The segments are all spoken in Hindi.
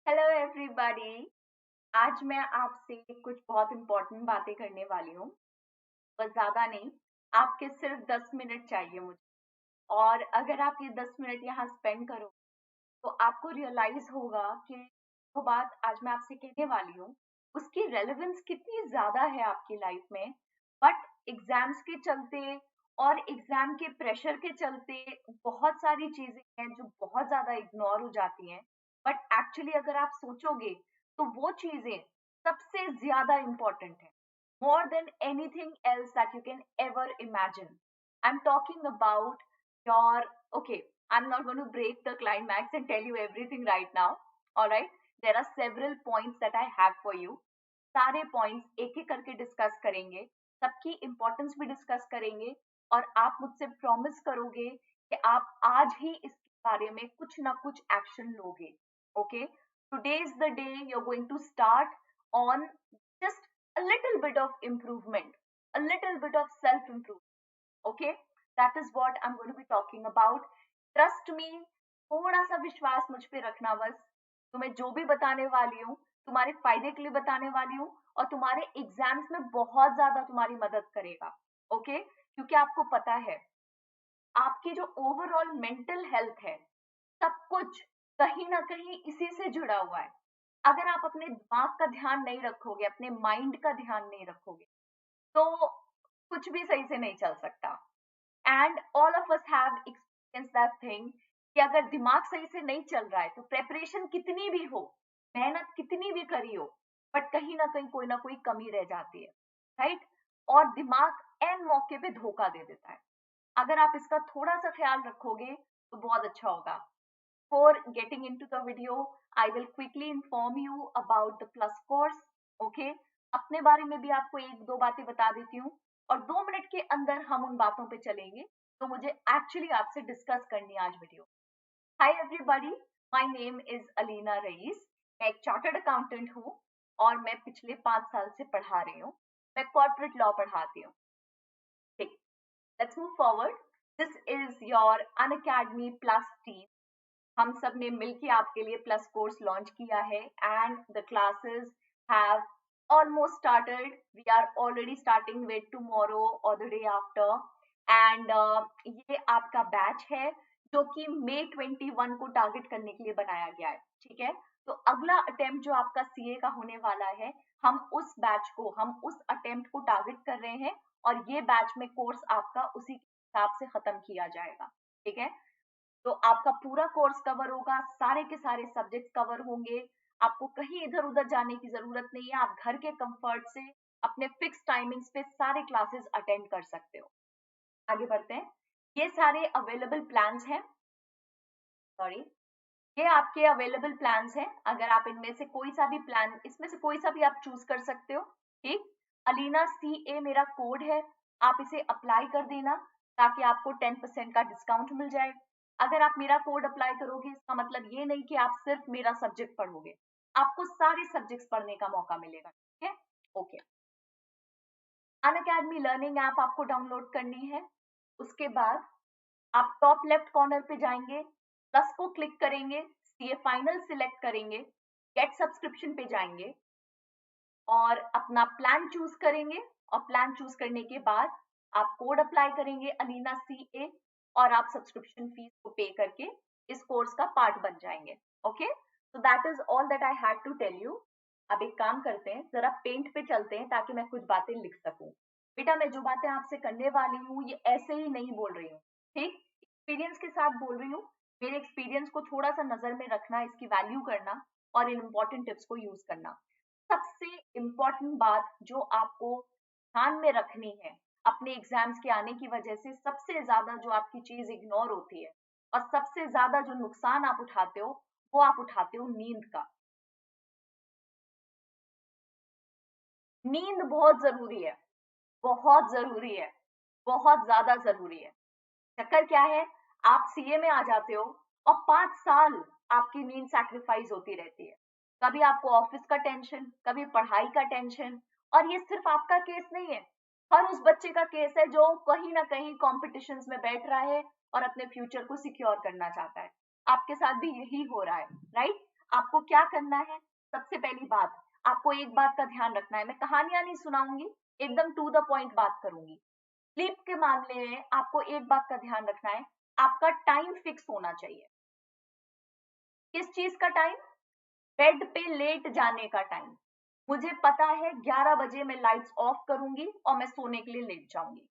Hello everybody. आज मैं आपसे कुछ बहुत इम्पोर्टेंट बातें करने वाली हूँ। बस ज़्यादा नहीं, आपके सिर्फ 10 मिनट चाहिए मुझे। और अगर आप ये 10 मिनट यहाँ स्पेंड करो तो आपको रियलाइज होगा कि वो बात आज मैं आपसे कहने वाली हूँ उसकी रेलेवेंस कितनी ज़्यादा है आपकी लाइफ में। बट एग्जाम्स के चलते और एग्जाम के प्रेशर के चलते बहुत सारी चीज़ें हैं जो बहुत ज़्यादा इग्नोर हो जाती हैं। बट एक्चुअली अगर आप सोचोगे तो वो चीज़ें सबसे ज़्यादा इम्पोर्टेंट है, more than anything else that you can ever imagine. I'm talking about your, okay, I'm not going to break the climax and tell you everything right now. All right, there are several points that I have for you. सारे पॉइंट्स एक एक करके डिस्कस करेंगे, सबकी इंपॉर्टेंस भी डिस्कस करेंगे और आप मुझसे प्रॉमिस करोगे कि आप आज ही इसके बारे में कुछ ना कुछ एक्शन लोगे। Okay, today is the day you are going to start on just a little bit of improvement, a little bit of self improvement. Okay, that is what I'm going to be talking about. Trust me, थोड़ा सा विश्वास मुझ पे रखना बस। तुम्हें जो भी बताने वाली हूँ तुम्हारे फायदे के लिए बताने वाली हूँ और तुम्हारे एग्जाम्स में बहुत ज्यादा तुम्हारी मदद करेगा। ओके, क्योंकि आपको पता है आपकी जो ओवरऑल मेंटल हेल्थ है सब कुछ कहीं ना कहीं इसी से जुड़ा हुआ है। अगर आप अपने दिमाग का ध्यान नहीं रखोगे, अपने माइंड का ध्यान नहीं रखोगे तो कुछ भी सही से नहीं चल सकता। And all of us have experience that thing कि अगर दिमाग सही से नहीं चल रहा है तो प्रेपरेशन कितनी भी हो, मेहनत कितनी भी करी हो, बट कहीं ना कोई कमी रह जाती है, राइट? और दिमाग एन मौके पे धोखा दे देता है। अगर आप इसका थोड़ा सा ख्याल रखोगे तो बहुत अच्छा होगा। For getting into the video, I will quickly inform you about the plus course. Okay, अपने बारे में भी आपको एक दो बातें बता देती हूँ और 2 मिनट के अंदर हम उन बातों पे चलेंगे तो मुझे एक्चुअली आपसे डिस्कस करनी है आज video. Hi everybody, my name is Alina Rais. मैं एक चार्टर्ड अकाउंटेंट हूँ और मैं पिछले 5 साल से पढ़ा रही हूँ। मैं कॉर्पोरेट लॉ पढ़ाती हूँ। ठीक, let's move forward. This is your Unacademy plus team. हम सब ने मिलके आपके लिए प्लस कोर्स लॉन्च किया है and the classes have almost started. We are already starting with tomorrow और द डे आफ्टर। एंड ये आपका बैच है जो कि मई 21 को टारगेट करने के लिए बनाया गया है। ठीक है, तो अगला अटेम्प्ट जो आपका सीए का होने वाला है, हम उस बैच को, हम उस अटेम्प्ट को टारगेट कर रहे हैं और ये बैच में कोर्स आपका उसी के हिसाब से खत्म किया जाएगा। ठीक है, तो आपका पूरा कोर्स कवर होगा, सारे के सारे सब्जेक्ट्स कवर होंगे। आपको कहीं इधर उधर जाने की जरूरत नहीं है। आप घर के कंफर्ट से अपने फिक्स टाइमिंग्स पे सारे क्लासेस अटेंड कर सकते हो। आगे बढ़ते हैं। ये सारे अवेलेबल प्लान्स हैं, सॉरी, ये आपके अवेलेबल प्लान्स हैं। अगर आप इनमें से कोई सा भी प्लान, इसमें से कोई सा भी आप चूज कर सकते हो। ठीक, अलीना CA मेरा कोड है, आप इसे अप्लाई कर देना ताकि आपको 10% का डिस्काउंट मिल जाए। अगर आप मेरा कोड अप्लाई करोगे इसका मतलब ये नहीं कि आप सिर्फ मेरा सब्जेक्ट पढ़ोगे, आपको सारे सब्जेक्ट्स पढ़ने का मौका मिलेगा। ठीक है, ओके। अनअकैडमी लर्निंग ऐप आपको डाउनलोड करनी है। उसके बाद आप टॉप लेफ्ट कॉर्नर पे जाएंगे, प्लस को क्लिक करेंगे, सीए फाइनल सिलेक्ट करेंगे, गेट सब्सक्रिप्शन पे जाएंगे और अपना प्लान चूज करेंगे और प्लान चूज करने के बाद आप कोड अप्लाई करेंगे अलीना CA और आप सब्सक्रिप्शन फीस को पे करके इस कोर्स का पार्ट बन जाएंगे। Okay, so that is all that I had to tell you. अब एक काम करते हैं, जरा पेंट पे चलते हैं ताकि मैं कुछ बातें लिख सकूं। बेटा, मैं जो बातें आपसे करने वाली हूँ ये ऐसे ही नहीं बोल रही हूँ, ठीक, एक्सपीरियंस के साथ बोल रही हूँ। मेरे एक्सपीरियंस को थोड़ा सा नजर में रखना, इसकी वैल्यू करना और इन इंपॉर्टेंट टिप्स को यूज करना। सबसे इम्पोर्टेंट बात जो आपको ध्यान में रखनी है अपने एग्जाम्स के आने की वजह से, सबसे ज्यादा जो आपकी चीज इग्नोर होती है और सबसे ज्यादा जो नुकसान आप उठाते हो वो आप उठाते हो नींद का। नींद बहुत जरूरी है, बहुत जरूरी है, बहुत ज्यादा जरूरी है। चक्कर क्या है, आप सीए में आ जाते हो और 5 साल आपकी नींद सैक्रिफाइस होती रहती है। कभी आपको ऑफिस का टेंशन, कभी पढ़ाई का टेंशन। और ये सिर्फ आपका केस नहीं है, हर उस बच्चे का केस है जो कहीं ना कहीं कॉम्पिटिशन्स में बैठ रहा है और अपने फ्यूचर को सिक्योर करना चाहता है। आपके साथ भी यही हो रहा है, राइट? आपको क्या करना है? सबसे पहली बात, आपको एक बात का ध्यान रखना है, मैं कहानियां नहीं सुनाऊंगी, एकदम टू द पॉइंट बात करूंगी। स्लीप के मामले में आपको एक बात का ध्यान रखना है, आपका टाइम फिक्स होना चाहिए। किस चीज का टाइम? बेड पे लेट जाने का टाइम। मुझे पता है 11 बजे मैं लाइट्स ऑफ करूंगी और मैं सोने के लिए लेट जाऊंगी।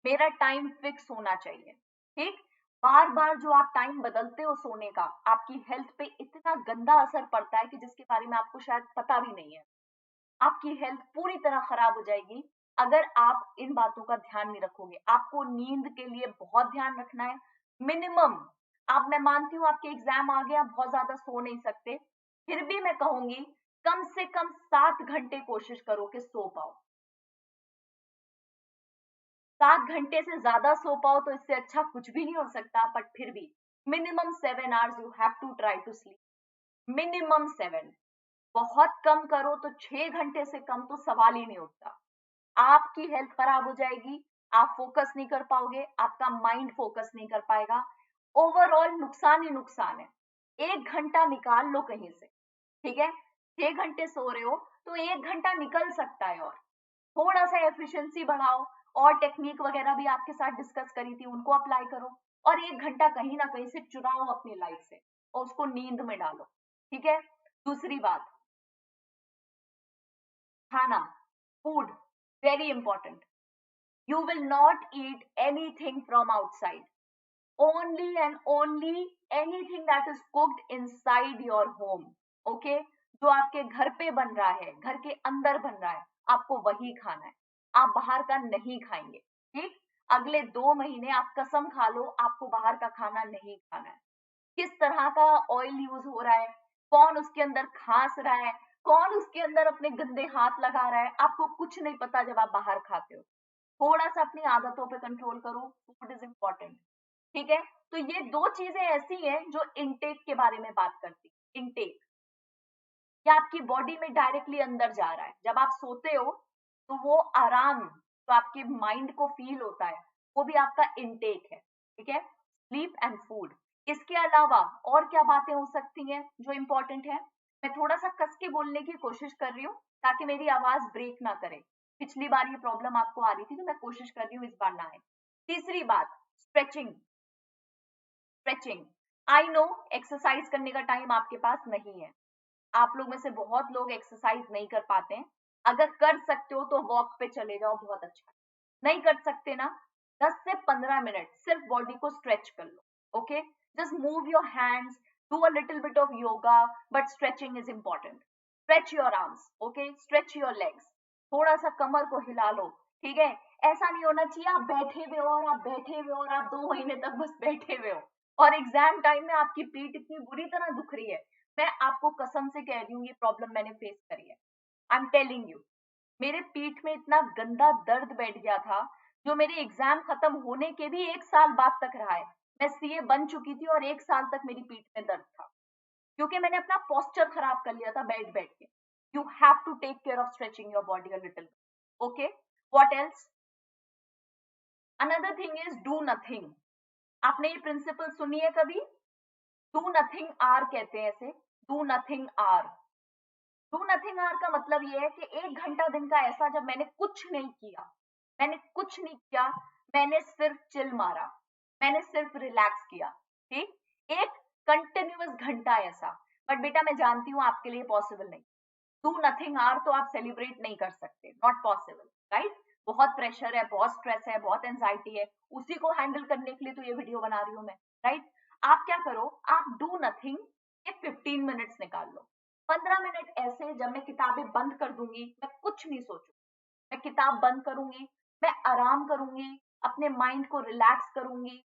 मेरा टाइम फिक्स होना चाहिए, ठीक? बार बार जो आप टाइम बदलते हो सोने का, आपकी हेल्थ पे इतना गंदा असर पड़ता है कि जिसके बारे में आपको शायद पता भी नहीं है। आपकी हेल्थ पूरी तरह खराब हो जाएगी अगर आप इन बातों का ध्यान नहीं रखोगे। आपको नींद के लिए बहुत ध्यान रखना है। मिनिमम, आप, मैं मानती हूँ आपके एग्जाम आ गए, आप बहुत ज्यादा सो नहीं सकते, फिर भी मैं कहूंगी कम से कम 7 घंटे कोशिश करो कि सो पाओ। 7 घंटे से ज्यादा सो पाओ तो इससे अच्छा कुछ भी नहीं हो सकता, बट फिर भी minimum 7 hours you have to try to sleep. Minimum 7। बहुत कम करो तो 6 घंटे से कम तो सवाल ही नहीं उठता। आपकी हेल्थ खराब हो जाएगी, आप फोकस नहीं कर पाओगे, आपका माइंड फोकस नहीं कर पाएगा। ओवरऑल नुकसान ही नुकसान है। 1 घंटा निकाल लो कहीं से, ठीक है? 6 घंटे सो रहे हो तो 1 घंटा निकल सकता है, और थोड़ा सा एफिशिएंसी बढ़ाओ, और टेक्निक वगैरह भी आपके साथ डिस्कस करी थी उनको अप्लाई करो, और 1 घंटा कहीं ना कहीं से चुराओ अपनी लाइफ से और उसको नींद में डालो, ठीक है? दूसरी बात, खाना, food, very important. You will not eat anything from outside. Only and only anything that is cooked inside your home. Okay? जो आपके घर पे बन रहा है, घर के अंदर बन रहा है, आपको वही खाना है। आप बाहर का नहीं खाएंगे, ठीक? अगले 2 महीने आप कसम खा लो, आपको बाहर का खाना नहीं खाना है। किस तरह का ऑयल यूज हो रहा है, कौन उसके अंदर खांस रहा है, कौन उसके अंदर अपने गंदे हाथ लगा रहा है, आपको कुछ नहीं पता जब आप बाहर खाते हो। थोड़ा सा अपनी आदतों पे कंट्रोल करो, फूड इज इम्पोर्टेंट, ठीक है? तो ये दो चीजें ऐसी हैं जो इनटेक के बारे में बात करती। इनटेक, ये आपकी बॉडी में डायरेक्टली अंदर जा रहा है। जब आप सोते हो तो वो आराम जो आपके माइंड को फील होता है, वो भी आपका इनटेक है, ठीक है? Sleep and food. इसके अलावा और क्या बातें हो सकती हैं जो इंपॉर्टेंट है? मैं थोड़ा सा कस के बोलने की कोशिश कर रही हूँ ताकि मेरी आवाज ब्रेक ना करे। पिछली बार ये प्रॉब्लम आपको आ रही थी तो मैं कोशिश कर रही हूँ इस बार ना आए। तीसरी बात, stretching. Stretching, I know exercise करने का टाइम आपके पास नहीं है, आप लोग में से बहुत लोग एक्सरसाइज नहीं कर पाते हैं। अगर कर सकते हो तो वॉक पे चले जाओ, बहुत अच्छा। नहीं कर सकते ना, 10 से 15 मिनट सिर्फ बॉडी को स्ट्रेच कर लो, okay? Just move your hands, do a little bit of yoga, but stretching is important. Stretch your arms, okay? Stretch your legs, थोड़ा सा कमर को हिला लो, ठीक है? ऐसा नहीं होना चाहिए आप बैठे हुए हो और आप बैठे हुए हो और आप 2 महीने तक बस बैठे हुए हो और एग्जाम टाइम में आपकी पीठ इतनी बुरी तरह दुख रही है। मैं आपको कसम से कह रही हूँ, ये प्रॉब्लम मैंने फेस करी है। आई एम टेलिंग यू, मेरे पीठ में इतना गंदा दर्द बैठ गया था जो मेरे एग्जाम खत्म होने के भी 1 साल बाद तक रहा है। मैं सीए बन चुकी थी और 1 साल तक मेरी पीठ में दर्द था क्योंकि मैंने अपना पोस्चर खराब कर लिया था बैठ बैठ के। You have to take care of stretching your body a little, okay? What else? Another thing is do nothing. आपने ये प्रिंसिपल सुनी है कभी? डू नथिंग आर कहते हैं इसे, do nothing hour. Do nothing hour का मतलब ये है कि 1 घंटा दिन का ऐसा जब मैंने कुछ नहीं किया, मैंने कुछ नहीं किया, मैंने सिर्फ चिल मारा, मैंने सिर्फ रिलैक्स किया, ठीक? एक कंटिन्यूअस घंटा ऐसा। बट बेटा मैं जानती हूँ आपके लिए पॉसिबल नहीं। डू नथिंग आवर तो आप सेलिब्रेट नहीं कर सकते, नॉट पॉसिबल, राइट? बहुत प्रेशर है, बहुत स्ट्रेस है, बहुत एंजाइटी है, उसी को हैंडल करने के लिए तो ये वीडियो बना रही हूँ मैं, राइट? आप क्या करो, आप डू नथिंग के 15 मिनट्स निकाल लो। 15 मिनट ऐसे जब मैं किताबें बंद कर दूंगी, मैं कुछ नहीं सोचूंगी, मैं किताब बंद करूंगी, मैं आराम करूंगी, अपने माइंड को रिलैक्स करूंगी।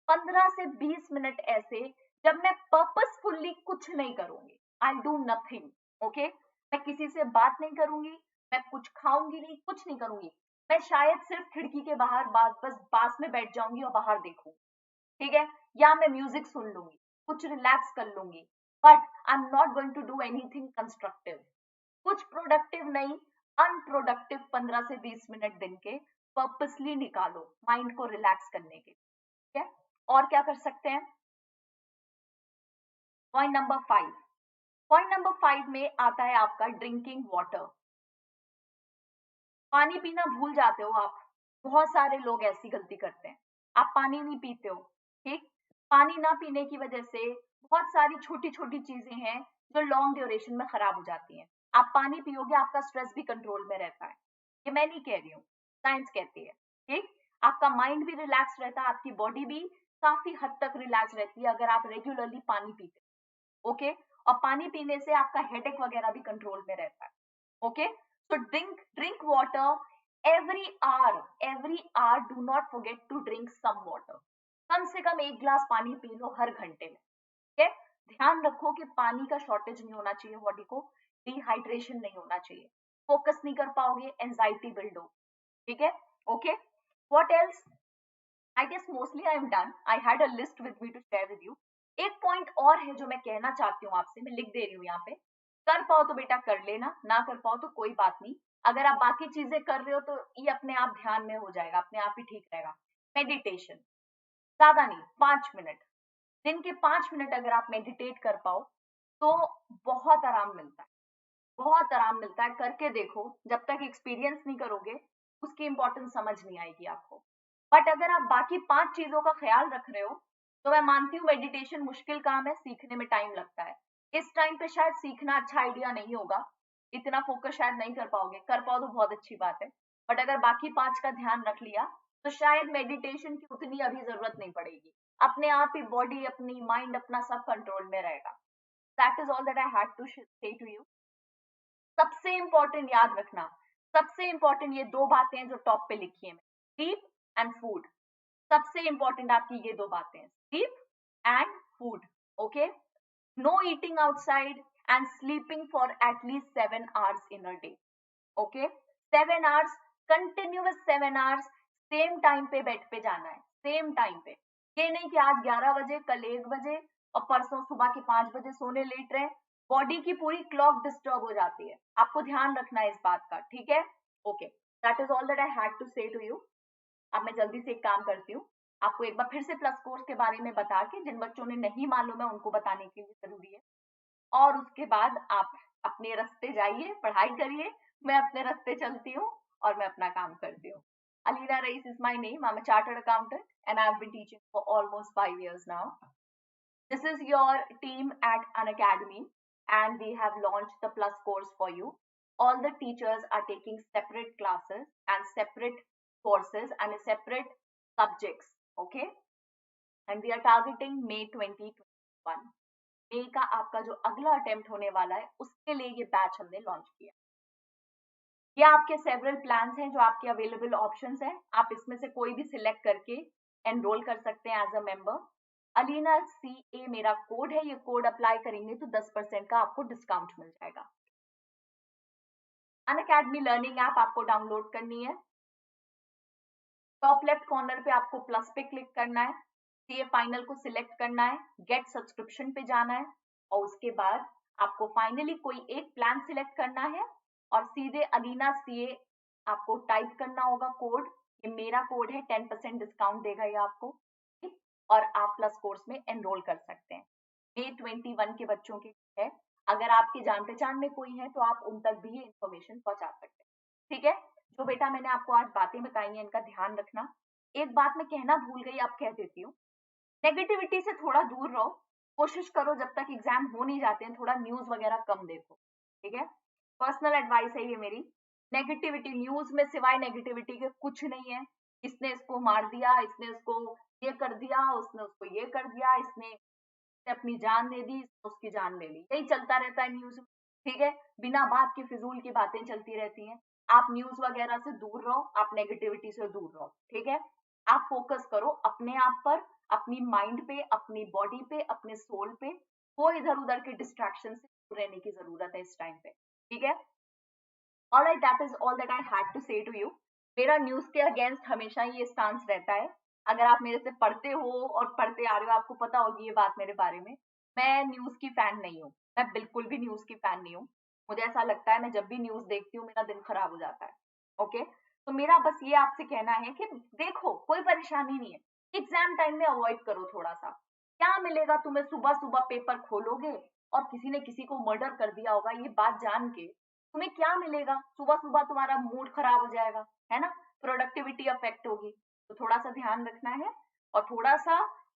15 से 20 मिनट ऐसे जब मैं पर्पसफुल्ली कुछ नहीं करूंगी, आई डू नथिंग, ओके? मैं किसी से बात नहीं करूंगी, मैं कुछ खाऊंगी नहीं, कुछ नहीं करूंगी। मैं शायद सिर्फ खिड़की के बाहर बस पास में बैठ जाऊंगी और बाहर देखूंगी, ठीक है? या मैं म्यूजिक सुन लूंगी, कुछ रिलैक्स कर लूंगी, but I am not going to do anything constructive, कुछ प्रोडक्टिव नहीं, अनप्रोडक्टिव 15 से 20 मिनट दिन के पर्पसली निकालो माइंड को रिलैक्स करने के, ठीक है? और क्या कर सकते हैं? पॉइंट नंबर 5, पॉइंट नंबर 5 में आता है आपका ड्रिंकिंग वाटर। पानी पीना भूल जाते हो आप। बहुत सारे लोग ऐसी गलती करते हैं, आप पानी नहीं पीते हो। ठीक, पानी ना पीने की वजह से बहुत सारी छोटी छोटी चीजें हैं जो लॉन्ग ड्यूरेशन में खराब हो जाती हैं। आप पानी पियोगे, आपका स्ट्रेस भी कंट्रोल में रहता है। ये मैं नहीं कह रही हूँ, साइंस कहती है। ठीक, आपका माइंड भी रिलैक्स रहता है, आपकी बॉडी भी काफी हद तक रिलैक्स रहती है अगर आप रेगुलरली पानी पीते हो। ओके, और पानी पीने से आपका हेडेक वगैरह भी कंट्रोल में रहता है। Okay, so drink water every hour, do not forget to drink some water। कम से कम 1 गिलास पानी पी लो हर घंटे में। ठीक है, ध्यान रखो कि पानी का शॉर्टेज नहीं होना चाहिए, बॉडी को डिहाइड्रेशन नहीं होना चाहिए। फोकस नहीं कर पाओगे, एंजाइटी बिल्ड हो। ठीक है, okay, what else? I guess mostly I am done. I had a list with me to share with you. एक पॉइंट और है जो मैं कहना चाहती हूँ आपसे, मैं लिख दे रही हूँ यहाँ पे। कर पाओ तो बेटा कर लेना, ना कर पाओ तो कोई बात नहीं। अगर आप बाकी चीजें कर रहे हो तो ये अपने आप ध्यान में हो जाएगा, अपने आप ही ठीक रहेगा। मेडिटेशन, ज्यादा नहीं, 5 मिनट, दिन के 5 मिनट अगर आप मेडिटेट कर पाओ तो बहुत आराम मिलता है, बहुत आराम मिलता है। करके देखो, जब तक एक्सपीरियंस नहीं करोगे उसकी इंपॉर्टेंस समझ नहीं आएगी आपको। बट अगर आप बाकी 5 चीजों का ख्याल रख रहे हो तो मैं मानती हूँ मेडिटेशन मुश्किल काम है, सीखने में टाइम लगता है। इस टाइम पे शायद सीखना अच्छा आइडिया नहीं होगा, इतना फोकस शायद नहीं कर पाओगे। कर पाओ तो बहुत अच्छी बात है, बट अगर बाकी 5 का ध्यान रख लिया तो शायद मेडिटेशन की उतनी अभी जरूरत नहीं पड़ेगी। अपने आप ही बॉडी, अपनी माइंड, अपना सब कंट्रोल में रहेगा। That is all that I had to say to you. सबसे इंपॉर्टेंट याद रखना, सबसे इंपॉर्टेंट ये 2 बातें हैं जो टॉप पे लिखी है, स्लीप एंड फूड। सबसे इंपॉर्टेंट आपकी ये 2 बातें हैं, sleep and food. Okay, no eating outside and sleeping for at least 7 hours in a day. Okay, 7 hours, continuous 7 hours, same time पे बेड पे जाना है, सेम टाइम पे। ये नहीं कि आज 11 बजे, कल 1 बजे और परसों सुबह के 5 बजे सोने लेट रहे। बॉडी की पूरी क्लॉक डिस्टर्ब हो जाती है, आपको ध्यान रखना है इस बात का। ठीक है, okay, that is all that I had to say to you. अब मैं जल्दी से एक काम करती हूँ, आपको एक बार फिर से प्लस कोर्स के बारे में बता के, जिन बच्चों ने नहीं मालूम है उनको बताने के लिए जरूरी है। और उसके बाद आप अपने रास्ते जाइए, पढ़ाई करिए, मैं अपने रास्ते चलती हूँ और मैं अपना काम करती हूँ। Alina Reis is my name. I'm a chartered accountant and I've been teaching for almost 5 years now. This is your team at Unacademy and we have launched the Plus course for you. All the teachers are taking separate classes and separate courses and separate subjects. Okay? And we are targeting May 2021. मे का आपका जो अगला अटेम्प्ट होने वाला है उसके लिए ये बैच हमने लॉन्च किया। ये आपके सेवरल प्लान्स हैं जो आपके अवेलेबल ऑप्शंस हैं, आप इसमें से कोई भी सिलेक्ट करके एनरोल कर सकते हैं as a member. Alina CA मेरा कोड है, ये कोड अप्लाई करेंगे तो 10% का आपको डिस्काउंट मिल जाएगा। अनअकैडमी लर्निंग ऐप आपको डाउनलोड करनी है। टॉप लेफ्ट कॉर्नर पे आपको प्लस पे क्लिक करना है, CA फाइनल को सिलेक्ट करना है, गेट सब्सक्रिप्शन पे जाना है और उसके बाद आपको फाइनली कोई एक प्लान सिलेक्ट करना है और सीधे अलीना CA आपको टाइप करना होगा कोड। ये मेरा कोड है, 10% डिस्काउंट देगा ये आपको, ठीक? और आप प्लस कोर्स में एनरोल कर सकते हैं। May 21 के बच्चों के है, अगर आपकी जान पहचान में कोई है तो आप उन तक भी ये इन्फॉर्मेशन पहुंचा सकते हैं। ठीक है, जो बेटा मैंने आपको आज बातें बताई हैं इनका ध्यान रखना। एक बात मैं कहना भूल गई, आप कह देती हूँ, नेगेटिविटी से थोड़ा दूर रहो। कोशिश करो जब तक एग्जाम हो नहीं जाते हैं थोड़ा न्यूज वगैरह कम देखो। ठीक है, पर्सनल एडवाइस है ये मेरी। नेगेटिविटी, न्यूज में सिवाय नेगेटिविटी के कुछ नहीं है। इसने इसको मार दिया, इसने इसको ये कर दिया, उसने उसको ये कर दिया, इसने अपनी जान दे दी, उसकी जान ले ली, यही चलता रहता है न्यूज में। ठीक है, बिना बात की फिजूल की बातें चलती रहती हैं। आप न्यूज वगैरह से दूर रहो, आप नेगेटिविटी से दूर रहो। ठीक है, आप फोकस करो अपने आप पर, अपनी माइंड पे, अपनी बॉडी पे, अपने सोल पे। कोई इधर उधर के डिस्ट्रैक्शन से दूर रहने की जरूरत है इस टाइम पे। ठीक है, alright, that is all that I had to say to you. मेरा न्यूज के अगेंस्ट हमेशा ये स्टांस रहता है। अगर आप मेरे से पढ़ते हो और पढ़ते आ रहे हो, आपको पता होगी ये बात मेरे बारे में। मैं न्यूज की फैन नहीं हूँ, मैं बिल्कुल भी न्यूज की फैन नहीं हूँ। मुझे ऐसा लगता है मैं जब भी न्यूज देखती हूँ मेरा दिन खराब हो जाता है। ओके, तो मेरा बस ये आपसे कहना है कि देखो कोई परेशानी नहीं है, एग्जाम टाइम में अवॉइड करो थोड़ा सा। क्या मिलेगा तुम्हें, सुबह सुबह पेपर खोलोगे, और किसी ने किसी को मर्डर कर दिया होगा, ये बात जान के तुम्हें क्या मिलेगा? सुबह सुबह तुम्हारा मूड खराब हो जाएगा, है ना? प्रोडक्टिविटी अफेक्ट होगी। तो थोड़ा सा ध्यान रखना है और थोड़ा सा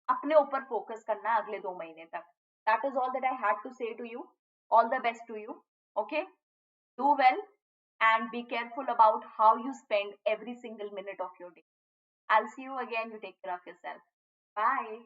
अपने ऊपर फोकस करना है अगले 2 महीने तक। That is all that I had to say to you. All the best to you. Okay, do well and be careful about how you spend every single minute of your day. I'll see you again. You take care of yourself. Bye.